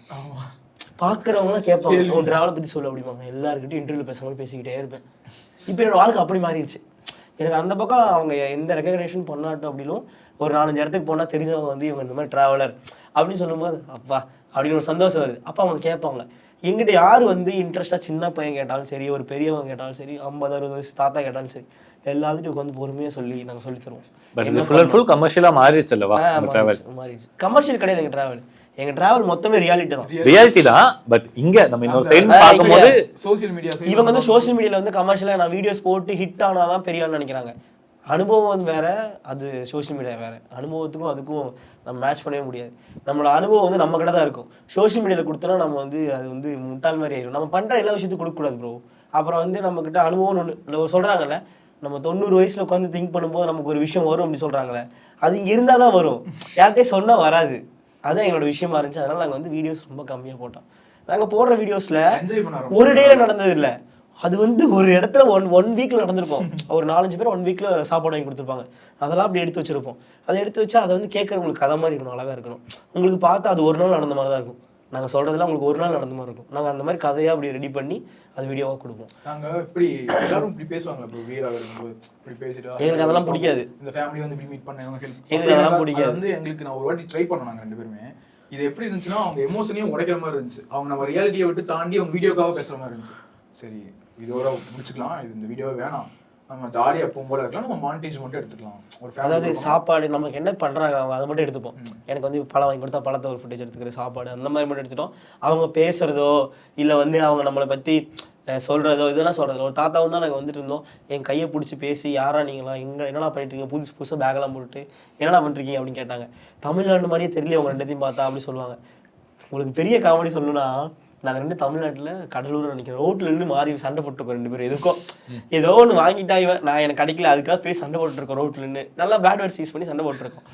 பார்க்குறவங்களாம் கேட்பாங்க, உன் ட்ராவலை பற்றி சொல்ல அப்படிம்பாங்க. எல்லாருக்கிட்டையும் இன்டர்வியூ பேசுகிறவங்க பேசிக்கிட்டே இருப்பேன். இப்போ என்னோட வாழ்க்கை அப்படி மாறிடுச்சு. எனக்கு அந்த பக்கம் அவங்க எந்த ரெக்கக்னேஷன் பண்ணாட்டும் அப்படின்னும் ஒரு 4-5 இடத்துக்கு போனால் தெரிஞ்சவங்க வந்து இவங்க இந்த மாதிரி ட்ராவலர் அப்படின்னு சொல்லும்போது அப்பா அப்படின்னு ஒரு சந்தோஷம் வருது. அப்போ அவங்க கேட்பாங்க. எங்கிட்ட யார் வந்து இன்ட்ரெஸ்ட்டாக சின்ன பையன் கேட்டாலும் சரி, ஒரு பெரியவங்க கேட்டாலும் சரி, 50-60 வயசு தாத்தா கேட்டாலும் சரி, எல்லாத்துட்டும் உட்காந்து பொறுமையாக சொல்லி நாங்கள் சொல்லி தருவோம். பட் இது ஃபுல் அண்ட் ஃபுல் கமர்ஷியலாக மாறிடுச்சு அல்லவா ட்ராவல்? மாறிடுச்சு. கமர்ஷியல் கிடையாது எங்கள் ட்ராவல். எங்க டிராவல் மொத்தமே ரியாலிட்டி தான். ரியாலிட்டி தான். பட் இங்க நம்ம இன்னொரு சைடு பாக்கும்போது சோஷியல் மீடியா இவங்க வந்து சோஷியல் மீடியால வந்து கமர்ஷியலா நான் வீடியோஸ் போட்டு ஹிட் ஆனாதான் பெரிய ஆள்னு நினைக்கிறாங்க. அனுபவம் வந்து வேற, அது சோஷியல் மீடியா வேற. அனுபவத்துக்கும் அதுக்கும் நம்ம மேட்ச் பண்ணவே முடியாது. நம்மளோட அனுபவம் வந்து நம்ம கிட்ட தான் இருக்கும். சோஷியல் மீடியாவில் கொடுத்தோன்னா நம்ம வந்து அது வந்து முட்டாள் மாதிரி ஆயிடும். நம்ம பண்ற எல்லா விஷயத்துக்கும் கொடுக்கக்கூடாது ப்ரோ. அப்புறம் வந்து நம்ம கிட்ட அனுபவம்னு ஒன்று சொல்றாங்கல்ல, நம்ம 90 வயசுல உட்காந்து திங்க் பண்ணும்போது நமக்கு ஒரு விஷயம் வரும் அப்படி சொல்றாங்களே, அது இங்க இருந்தா தான் வரும். யார்கிட்டயும் சொன்னா வராது. அதான் எங்களோட விஷயமா இருந்துச்சு. அதனால நாங்கள் வந்து வீடியோஸ் ரொம்ப கம்மியாக போட்டோம். நாங்கள் போடுற வீடியோஸில் ஒரு டேல நடந்தது இல்லை. அது வந்து ஒரு இடத்துல ஒன் வீக்கில் நடந்திருக்கும். ஒரு 4-5 பேர் 1 வீக்கில் சாப்பாடு வாங்கி கொடுத்துருப்பாங்க. அதெல்லாம் அப்படி எடுத்து வச்சிருப்போம். அதை எடுத்து வச்சா அதை வந்து கேட்குறவங்களுக்கு கதை மாதிரி இருக்கணும், அழகாக இருக்கணும். உங்களுக்கு பார்த்தா அது ஒரு நாள் நடந்த மாதிரி தான் இருக்கும். நாங்கள் சொல்கிறதுலாம் உங்களுக்கு ஒரு நாள் நடந்த மாதிரி இருக்கும். நாங்கள் அந்த மாதிரி கதையாக அப்படி ரெடி பண்ணி அது வீடியோவாக கொடுப்போம். நாங்கள் இப்படி எல்லாரும் இப்படி பேசுவாங்க ப்ரோ, வீராக இருக்கும்போது இப்படி பேசிட்டு எங்களுக்கு அதெல்லாம் பிடிக்காது. இந்த ஃபேமிலி வந்து இப்படி மீட் பண்ணவங்க ஹெல்ப் எங்களுக்கு அதெல்லாம் பிடிக்காது. வந்து எங்களுக்கு நான் ஒரு வாட்டி ட்ரை பண்ணோம் நாங்கள் 2 பேருமே. இது எப்படி இருந்துச்சுன்னா, அவங்க எமோஷனையும் உடைக்கிற மாதிரி இருந்துச்சு. அவங்க நம்ம ரியாலிட்டியை விட்டு தாண்டி அவங்க வீடியோக்காக பேசுகிற மாதிரி இருந்துச்சு. சரி இதோட முடிச்சுக்கலாம், இது இந்த வீடியோவே வேணாம், நம்ம ஜாலியாக எப்பவும் போல இருக்கலாம், நம்ம மானிட்டேஜ் மட்டும் எடுத்துக்கலாம். ஒரு அதாவது சாப்பாடு நமக்கு என்ன பண்ணுறாங்க அவங்க அதை மட்டும் எடுத்துப்போம். எனக்கு வந்து பழம் வாங்கி கொடுத்தா பழத்தை ஒரு ஃபுட்டேஜ் எடுத்துக்கிற, சாப்பாடு அந்த மாதிரி மட்டும் எடுத்துட்டோம். அவங்க பேசுகிறதோ இல்லை வந்து அவங்க நம்மளை பற்றி சொல்கிறதோ இதெல்லாம் சொல்கிறது. ஒரு தாத்தாவும் தான் நாங்கள் வந்துட்டு இருந்தோம். என் கையை பிடிச்சி பேசி யாரா நீங்களா, என்னடா பண்ணிட்டுருக்கீங்க, புதுசாக பேக்கெல்லாம் போட்டுட்டு என்னடா பண்ணிருக்கீங்க அப்படின்னு கேட்டாங்க. தமிழ்நாடு மாதிரியே தெரியல அவங்க 2த்தையும் பார்த்தா அப்படி சொல்லுவாங்க. உங்களுக்கு பெரிய காமெடி சொல்லணும்னா, நாங்கள் 2 தமிழ்நாட்டில் கடலூர் நினைக்கிறேன், ரோட்டில் நின்று மாறி சண்டை போட்டுருக்கோம் 2 பேரும். எதுக்கும் ஏதோ ஒன்று வாங்கிட்டா இவன், நான் எனக்கு கிடைக்கல அதுக்காக போய் சண்டை போட்டுருக்கோம். ரோட்டில் நின்று நல்லா பேட் வேர்ட்ஸ் யூஸ் பண்ணி சண்டை போட்டுருக்கோம்.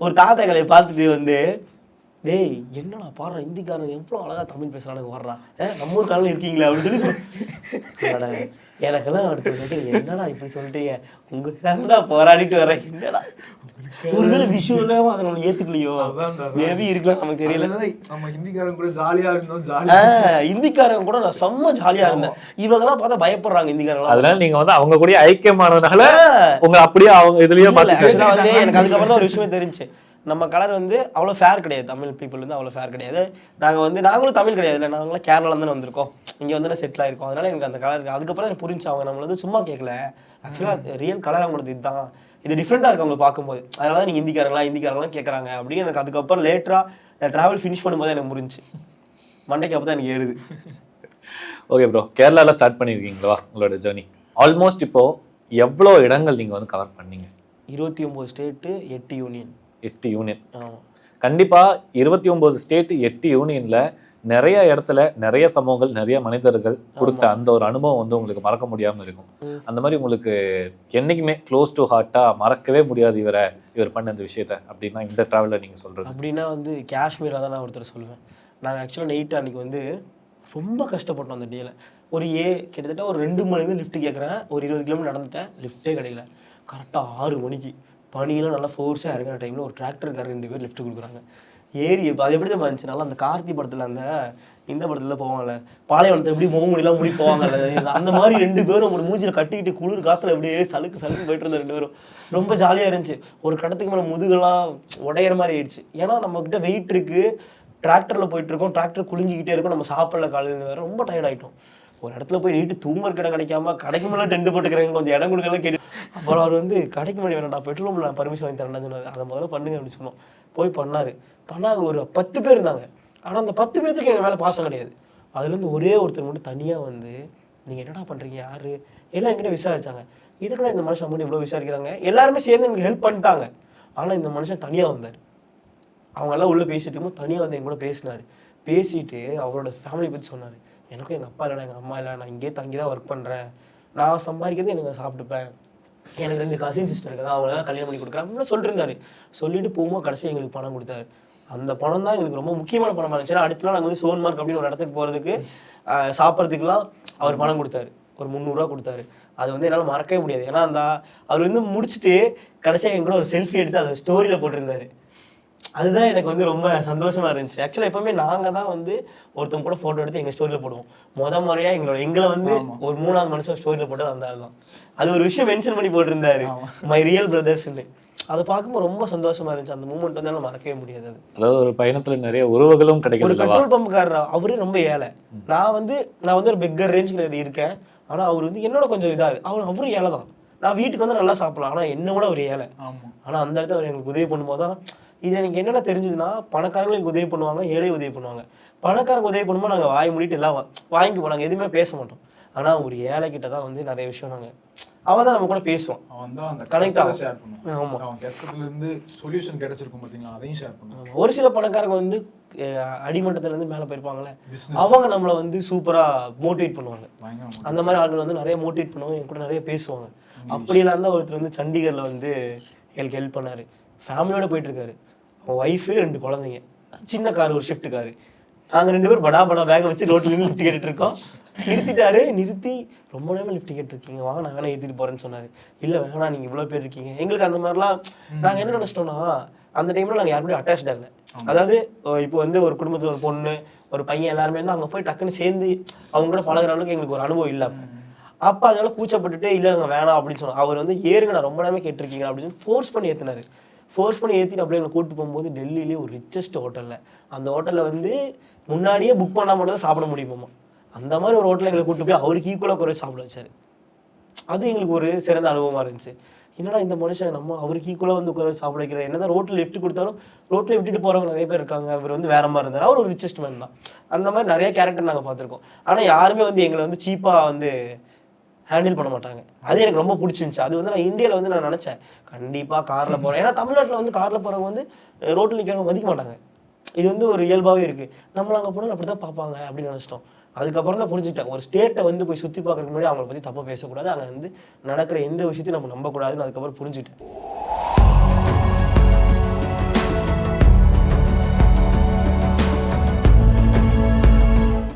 ஒரு தாத்தா எங்களை பார்த்துட்டு வந்து, டேய் என்னடா பாடுற ஹிந்திக்காரன் எவ்வளோ அழகாக தமிழ் பேசுகிறானுங்க, வர்றா நம்ம ஊர் காலம் இருக்கீங்களா அப்படின்னு சொல்லி எனக்கெல்லாம் அடுத்து என்னடா இப்படி சொல்லிட்டீங்க, உங்களுக்காக போராடிட்டு வரேன், என்னடா ஒருவேளை விஷயம் அதை நம்ம ஏத்துக்கலையோ மேபி இருக்கலாம், நமக்கு தெரியல. நம்ம ஹிந்திக்காரங்க கூட ஜாலியா இருந்தோம். ஹிந்திக்காரங்க கூட நான் செம்ம ஜாலியா இருந்தேன். இவங்கெல்லாம் பார்த்தா பயப்படுறாங்க ஹிந்திக்காரங்க. அதனால நீங்க வந்து அவங்க கூட ஐக்கியமானதுனால உங்க அப்படியே அவங்க இதுலயே வந்து எனக்கு அதுக்கப்புறம் தான் ஒரு விஷயம் தெரிஞ்சு, நம்ம கலர் வந்து அவ்வளோ ஃபேர் கிடையாது. தமிழ் பீப்புள் வந்து அவ்வளோ ஃபேர் கிடையாது. நாங்களும் தமிழ் கிடையாது இல்லை, நாங்களும் கேரளால தானே வந்திருக்கோம், இங்கே வந்து செட்டில் ஆயிருக்கோம். அதனால எனக்கு அந்த கலர் இருக்குது. அதுக்கப்புறம் எனக்கு புரிஞ்சு அவங்க நம்மள வந்து சும்மா கேட்கல, ஆக்சுவலாக ரியல் கலர் அவங்களுக்கு இதுதான், இது டிஃப்ரெண்டாக இருக்குது அவங்க பார்க்கும்போது. அதனால தான் நீங்கள் ஹிந்திக்காரங்களாம் கேட்குறாங்க அப்படின்னு எனக்கு அதுக்கப்புறம் லேட்டராக ட்ராவல் ஃபினிஷ் பண்ணும்போது எனக்கு முடிஞ்சு மண்டைக்கு அப்போ தான் எனக்கு ஏறுது. ஓகே ப்ரோ, கேரளாவில் ஸ்டார்ட் பண்ணியிருக்கீங்களா உங்களோட ஜேர்னி? ஆல்மோஸ்ட் இப்போ எவ்வளோ இடங்கள் நீங்கள் வந்து கவர் பண்ணீங்க? 29 ஸ்டேட்டு 8 யூனியன். 8 யூனியன். கண்டிப்பாக 29 ஸ்டேட்டு 8 யூனியனில் நிறைய இடத்துல நிறைய சமூகங்கள் நிறைய மனிதர்கள் கொடுத்த அந்த ஒரு அனுபவம் வந்து உங்களுக்கு மறக்க முடியாமல் இருக்கும். அந்த மாதிரி உங்களுக்கு என்னைக்குமே க்ளோஸ் டு ஹார்ட்டாக மறக்கவே முடியாது இவர் பண்ண இந்த விஷயத்த அப்படின்னா இந்த ட்ராவலில் நீங்கள் சொல்கிறது அப்படின்னா வந்து காஷ்மீரில் தான் நான் ஒருத்தர் சொல்லுவேன். நாங்கள் ஆக்சுவலாக நைட்டு அன்றைக்கி வந்து ரொம்ப கஷ்டப்பட்டோம் அந்த டேயில். கிட்டத்தட்ட ஒரு 2 மணிக்கு லிஃப்ட் கேட்குறேன், ஒரு 20 கிலோமீட்டர் நடந்துட்டேன், லிஃப்ட்டே கிடைக்கல. கரெக்டாக 6 மணிக்கு பனியெல்லாம் நல்லா ஃபோர்ஸாக இறங்குற டைமில் ஒரு டிராக்டர்காரர் 2 பேர் லிஃப்ட் கொடுக்குறாங்க. ஏறி அது எப்படி தான் இருந்துச்சு, நல்லா அந்த கார்த்தி படத்தில் இந்த படத்தில் போவாங்கல்ல, பாலைவனத்தை எப்படி முடியலாம் முடி போவாங்கல்ல, அந்த மாதிரி 2 பேரும் ஒரு மூஞ்சியில் கட்டிக்கிட்டு குளிர் காற்றுல அப்படியே சலுக்கு போயிட்டு இருந்த 2 பேரும் ரொம்ப ஜாலியாக இருந்துச்சு. ஒரு கடத்துக்கு மேலே முதுகெல்லாம் உடையிற மாதிரி ஆயிடுச்சு. ஏன்னா நம்மக்கிட்ட வெயிட் இருக்குது, டிராக்டரில் போயிட்டுருக்கோம், டிராக்டர் குளிஞ்சிக்கிட்டே இருக்கும், நம்ம சாப்பிடல காலையில் வேறு ரொம்ப டயர்ட் ஆகிட்டோம். ஒரு இடத்துல போய் நீட்டு தூங்குற இடம் கிடைக்காம கடைக்கு மேலே டென்ட் போட்டுக்கிறேங்க கொஞ்சம் இடம் கொடுக்கலாம் கேட்டு அப்புறம் அவர் வந்து கடைக்கு முன்னாடி வேணாம்டா பெட்ரோல் பம்ப்ல நான் பர்மிஷன் வாங்கி தரேன்னு சொன்னார். அதை முதல்ல பண்ணுங்க அப்படின்னு சொன்னோம். போய் பண்ணாங்க. ஒரு 10 பேர் இருந்தாங்க. ஆனால் அந்த 10 பேருக்கு எங்கள் மேலே பாசம் கிடையாது. அதுலேருந்து ஒரே ஒருத்தர் மட்டும் தனியாக வந்து நீங்கள் என்னடா பண்ணுறீங்க யார் எல்லாம் என்கிட்ட விசாரிச்சாங்க. இதுக்கூட இந்த மனுஷன் மட்டும் இவ்வளோ விசாரிக்கிறாங்க. எல்லாருமே சேர்ந்து எனக்கு ஹெல்ப் பண்ணிட்டாங்க. ஆனால் இந்த மனுஷன் தனியாக வந்தார். அவங்கெல்லாம் உள்ளே பேசிட்டு இருக்கும்போது தனியாக வந்து என் கூட பேசினார். பேசிட்டு அவரோட ஃபேமிலி பற்றி சொன்னார். எனக்கும் எங்கள் அப்பா இல்லை, எங்கள் அம்மா இல்லை, நான் இங்கேயே தங்கி தான் ஒர்க் பண்ணுறேன், நான் சம்பாதிக்கிறது எனக்கு சாப்பிட்டுப்பேன், எனக்கு 2 கசின் சிஸ்டர் இருக்காங்க, அவங்களெல்லாம் கல்யாணம் பண்ணி கொடுக்குறேன் அப்படின்னு சொல்லியிருந்தாரு. சொல்லிட்டு போகும்போது கடைசி எங்களுக்கு பணம் கொடுத்தாரு. அந்த பணம் தான் எங்களுக்கு ரொம்ப முக்கியமான பணமாக இருந்துச்சு. அடுத்த நாள் நாங்கள் வந்து சோன்மார்க் அப்படின்னு ஒரு இடத்துக்கு போகிறதுக்கு சாப்பிட்றதுக்குலாம் அவர் பணம் கொடுத்தாரு. ஒரு 300 ரூபா கொடுத்தாரு. அது வந்து என்னால் மறக்கவே முடியாது. ஏன்னா அந்த அவர் வந்து முடிச்சுட்டு கடைசியாக எங்க கூட ஒரு செல்ஃபி எடுத்து அதை ஸ்டோரியில் போட்டிருந்தாரு. அதுதான் எனக்கு வந்து ரொம்ப சந்தோஷமா இருந்துச்சு. ஆக்சுவலாக எப்பவுமே நாங்கள் தான் வந்து ஒருத்தவங்க கூட ஃபோட்டோ எடுத்து எங்கள் ஸ்டோரியில் போடுவோம். முறையாக எங்களை வந்து ஒரு 3ஆவது மனுஷன் ஸ்டோரியில் போட்டது அந்த ஆள் தான். அது ஒரு விஷயம் மென்ஷன் பண்ணி போட்டிருந்தாரு, மை ரியல் பிரதர்ஸ்ன்னு. அதை பார்க்கும்போது ரொம்ப சந்தோஷமா இருந்துச்சு. அந்த மூமெண்ட் வந்து என்னால் மறக்கவே முடியாது. அது அதாவது ஒரு பயணத்துல நிறைய உறவுகளும் கிடைக்கும். ஒரு பெட்ரோல் பம்புக்காரர் அவரே ரொம்ப ஏழை. நான் வந்து ஒரு பெக்கர் ரேஞ்சுக்கு இருக்கேன். ஆனால் அவர் வந்து என்னோட கொஞ்சம் இதாக அவரும் ஏழை தான். நான் வீட்டுக்கு வந்து நல்லா சாப்பிடலாம், ஆனால் என்னோட ஒரு ஏழை. ஆனால் அந்த இடத்துல அவர் எனக்கு உதவி பண்ணும்போது தான் இது எனக்கு என்னென்ன தெரிஞ்சுதுன்னா, பணக்காரங்களுக்கு உதவி பண்ணுவாங்க, ஏழை உதவி பண்ணுவாங்க. பணக்காரங்க உதவி பண்ணும்போது நாங்கள் வாய் மூடிட்டு எல்லாம் வாங்கி போனாங்க, எதுவுமே பேச மாட்டோம். ஆனால் ஒரு ஏழை கிட்ட தான் வந்து நிறைய விஷயம் நாங்கள் அவன் தான் நம்ம கூட பேசுவான், அவன் தான் அந்த கனெக்ட் ஆகும். ஷேர் பண்ணுவான். ஆமாம், அவன் கஷ்டத்துலேருந்து சொல்யூஷன் கிடைச்சிருக்கும் பார்த்தீங்களா, அதையும் ஷேர் பண்ணுவான். ஒரு சில பணக்காரங்க வந்து அடிமட்டத்துலேருந்து மேலே போயிருப்பாங்களே, அவங்க நம்மளை வந்து சூப்பராக மோட்டிவேட் பண்ணுவாங்க. அந்த மாதிரி ஆட்கள் வந்து நிறைய மோட்டிவேட் பண்ணுவாங்க, என் கூட நிறைய பேசுவாங்க. அப்படியெல்லாம் தான் ஒருத்தர் வந்து சண்டிகரில் வந்து எனக்கு ஹெல்ப் பண்ணார். ஃபேமிலியோட போயிட்டு இருக்காரு. அவன் ஒய்ஃபு 2 குழந்தைங்க, சின்ன கார், ஒரு ஷிஃப்ட் காரு. நாங்கள் 2 பேரும் படா பேக்கை வச்சு ரோட்டில் லிஃப்ட் கேட்டுட்டு இருக்கோம். நிறுத்தி ரொம்ப நேரம் லிஃப்ட் கேட்டுருக்கீங்க, வாங்க நான் வேணா ஏற்றிட்டு போகிறேன்னு சொன்னார். இல்லை வேணா, நீங்கள் இவ்வளோ பேர் இருக்கீங்க. எங்களுக்கு அந்த மாதிரிலாம் நாங்கள் என்ன நினச்சிட்டோம்னா, அந்த டைமில் நாங்கள் யாருமே அட்டாச் ஆகலை. அதாவது இப்போ வந்து ஒரு குடும்பத்தில் ஒரு பொண்ணு ஒரு பையன் எல்லாருமே வந்து அங்கே போய் டக்குன்னு சேர்ந்து அவங்க கூட பழகிற அளவுக்கு எங்களுக்கு ஒரு அனுபவம் இல்லை. அப்போ அதனால கூச்சப்பட்டுட்டு இல்லை நாங்கள் வேணாம் அப்படின்னு சொன்னோம். அவர் வந்து ஏறுங்க, நான் ரொம்ப நேரமே கேட்டிருக்கீங்க அப்படின்னு சொல்லி ஃபோர்ஸ் பண்ணி ஏற்றிட்டு அப்படியே எங்களை கூப்பிட்டு போகும்போது டெல்லியிலே ஒரு ரிச்சஸ்ட் ஹோட்டலில், அந்த ஹோட்டலில் வந்து முன்னாடியே புக் பண்ணால் மட்டும் தான் சாப்பிட முடியுமா, அந்த மாதிரி ஒரு ஹோட்டலில் எங்களை கூப்பிட்டு போய் அவருக்கு ஈக்குவலாக குறைச்சி சாப்பிட வச்சார். அது எங்களுக்கு ஒரு சிறந்த அனுபவமாக இருந்துச்சு. என்னடா இந்த மனுஷன் நம்ம அவருக்கு ஈக்குவலாக வந்து குறைச்சி சாப்பிட வைக்கிறேன். என்னதான் ரோட்டில் லிஃப்ட் கொடுத்தாலும் ரோட்டில் விட்டுட்டு போகிறவங்க நிறைய பேர் இருக்காங்க. அவர் வந்து வேற மாதிரி இருந்தார். அவர் ஒரு ரிச்சஸ்ட் மேன் தான். அந்த மாதிரி நிறைய கேரக்டர் நாங்கள் பார்த்துருக்கோம். ஆனால் யாருமே வந்து எங்களை வந்து சீப்பாக வந்து ஹேண்டில் பண்ண மாட்டாங்க. அது எனக்கு ரொம்ப பிடிச்சிருந்துச்சு. அது வந்து நான் இந்தியாவில் வந்து நான் நினச்சேன் கண்டிப்பாக காரில் போகிறேன். ஏன்னா தமிழ்நாட்டில் வந்து காரில் போகிறவங்க வந்து ரோட்டில் நிற்கிறவங்க மதிக்க மாட்டாங்க. இது வந்து ஒரு இயல்பாகவே இருக்குது. நம்மள அங்கே போனால் அப்படி தான் பார்ப்பாங்க அப்படின்னு நினச்சிட்டோம். அதுக்கப்புறம் தான் புரிஞ்சுட்டேன், ஒரு ஸ்டேட்டை வந்து போய் சுற்றி பார்க்குறதுக்கு முன்னாடி அவங்கள பற்றி தப்பாக பேசக்கூடாது, அங்கே வந்து நடக்கிற எந்த விஷயத்தையும் நம்ம நம்பக்கூடாதுன்னு அதுக்கப்புறம் புரிஞ்சுட்டேன்.